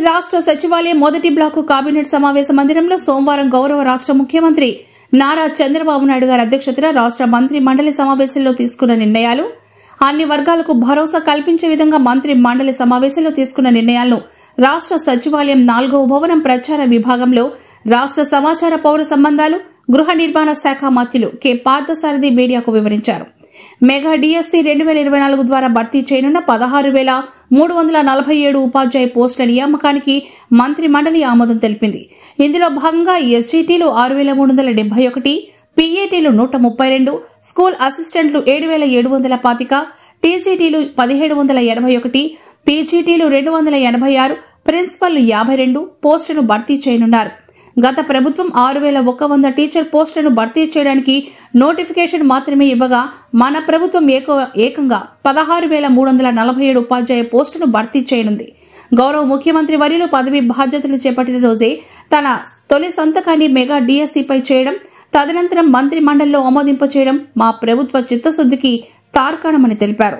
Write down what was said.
రాష్ట్ర సచివాలయం మొదటి బ్లాకు కేబినెట్ సమావేశ మందిరంలో సోమవారం గౌరవ రాష్ట్ర ముఖ్యమంత్రి నారా చంద్రబాబు నాయుడు గారి అధ్యక్షతన రాష్ట్ర మంత్రి మండలి సమావేశంలో తీసుకున్న నిర్ణయాలు, అన్ని వర్గాలకు భరోసా కల్పించే విధంగా మంత్రి మండలి సమావేశంలో తీసుకున్న నిర్ణయాలను రాష్ట్ర సచివాలయం 4వ భవనం ప్రచార విభాగంలో రాష్ట్ర సమాచార పౌర సంబంధాలు గృహ నిర్మాణ శాఖ మంత్రులు కె పార్థసారథి మీడియాకు వివరించారు. మెగా డిఎస్సి 2024 ద్వారా భర్తీ చేయనున్న 16,347 ఉపాధ్యాయ పోస్టుల నియామకానికి మంత్రి మండలి ఆమోదం తెలిపింది. ఇందులో భాగంగా ఎస్జీటీలు 6,371, పీఏటీలు 132, స్కూల్ అసిస్టెంట్లు 7,725, టీజీటీలు 1,781, పీజీటీలు 286, ప్రిన్సిపల్లు 52 పోస్టులను భర్తీ చేయనున్నారు. గత ప్రభుత్వం 6,100 టీచర్ పోస్టులను భర్తీ చేయడానికి నోటిఫికేషన్ మాత్రమే ఇవ్వగా మన ప్రభుత్వం ఏకంగా 16,347 ఉపాధ్యాయ పోస్టులను భర్తీ చేయనుంది. గౌరవ ముఖ్యమంత్రి వర్యులు పదవి బాధ్యతలు చేపట్టిన రోజే తన తొలి సంతకాన్ని మెగా డిఎస్సిపై చేయడం, తదనంతరం మంత్రి మండలిలో ఆమోదింప చేయడం మా ప్రభుత్వ చిత్తశుద్ధికి తార్కాణమని తెలిపారు.